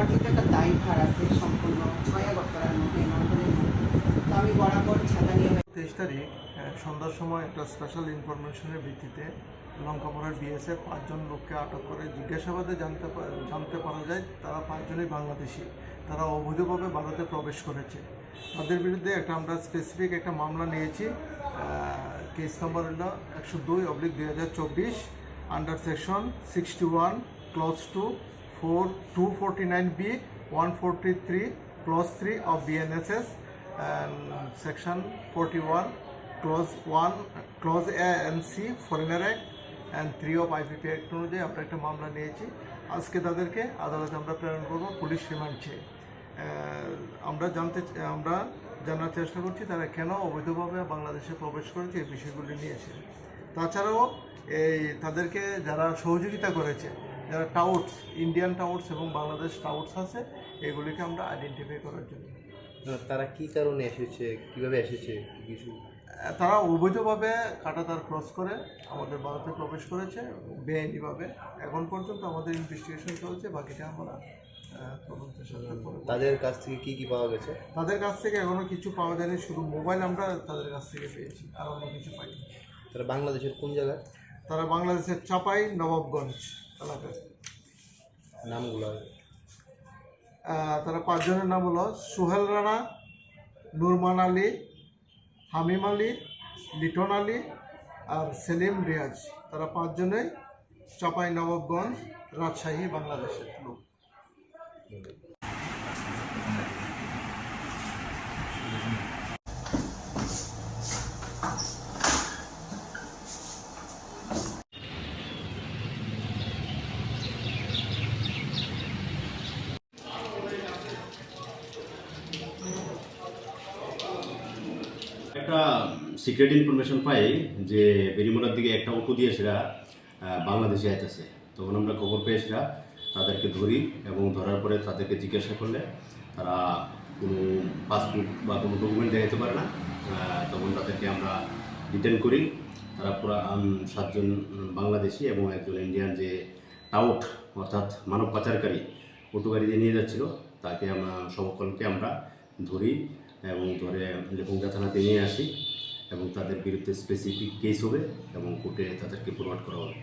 কিন্তু একটা দায়ভার আছে সম্পূর্ণ ছয়াগত করার মধ্যে মন্ডলের মধ্যে। তো আমি বরাবর ছাতা নিয়ে 23 তারিখ সন্ধ্যার সময় একটা স্পেশাল ইনফরমেশনের ভিত্তিতে লঙ্কাপুরের বিএসএফ 5 জন লোককে আটক করে জিজ্ঞাসাবাদে জানতে পারা যায় তারা 5 জনই বাংলাদেশি। তারা অবৈধভাবে ভারতে প্রবেশ করেছে। তাদের বিরুদ্ধে আমরা স্পেসিফিক একটা মামলা নিয়েছি। কেস নাম্বার হল 102/2024 under section 61 clause 2 249B 143 clause 3 of BNSS and section 41 clause A and C foreigner act and 3 of IPP act অনুযায়ী আমরা একটা মামলা নিয়েছি। আজকে তাদেরকে আদালতে আমরা প্রেরণ করব পুলিশ রিমান্ড চেয়ে। আমরা জানার চেষ্টা করছি তারা কেন অবৈধভাবে বাংলাদেশে প্রবেশ করেছে এই বিষয়গুলি নিয়েছে। তাছাড়াও তাদেরকে যারা সহযোগিতা করেছে, যারা টাউটস, ইন্ডিয়ান টাউটস এবং বাংলাদেশ টাউটস আছে, এগুলিকে আমরা আইডেন্টিফাই করার জন্য। তারা কি কারণে এসেছে, কিভাবে এসেছে, কিছু তারা অবৈধভাবে কাঁটাতার ক্রস করে আমাদের ভারতে প্রবেশ করেছে বেআইনিভাবে। এখন পর্যন্ত আমাদের ইনভেস্টিগেশন চলছে, বাকিটা আমরা তদন্তের সাথে। তাদের কাছ থেকে কি পাওয়া গেছে? তাদের কাছ থেকে এখনো কিছু পাওয়া যায়নি, শুধু মোবাইল আমরা তাদের কাছ থেকে পেয়েছি, আর অন্য কিছু পাইনি। তারা বাংলাদেশের কোন জায়গায়? তারা বাংলাদেশের চাপাই নবাবগঞ্জ এলাকায়। নামগুলো? তারা 5 জনের নাম হলো সোহেল রানা, নুরমান আলী, হামিম আলী, লিটন আলী আর সেলিম রিয়াজ। তারা 5 জনেই চাপাই নবাবগঞ্জ, রাজশাহী, বাংলাদেশের লোক। একটা সিক্রেট ইনফরমেশন পাই যে বেরিমোড়ার দিকে একটা অটো দিয়ে সেটা বাংলাদেশে আইতেছে। তখন আমরা খবর পেয়ে সেটা তাদেরকে ধরি এবং ধরার পরে তাদেরকে জিজ্ঞাসা করলে তারা কোনো পাসপোর্ট বা কোনো ডকুমেন্ট দেখাতে পারে না। তখন তাদেরকে আমরা ডিটেন করি। তারা পুরো 7 জন বাংলাদেশি এবং একজন ইন্ডিয়ান যে টাউট অর্থাৎ মানব পাচারকারী অটো গাড়ি দিয়ে নিয়ে যাচ্ছিল, তাকে সকলকে আমরা ধরি এবং ধরে লেপুঙ্গা থানাতে নিয়ে আসি এবং তাদের বিরুদ্ধে স্পেসিফিক কেস হবে এবং কোর্টে তাদেরকে ফরওয়ার্ড করা হবে।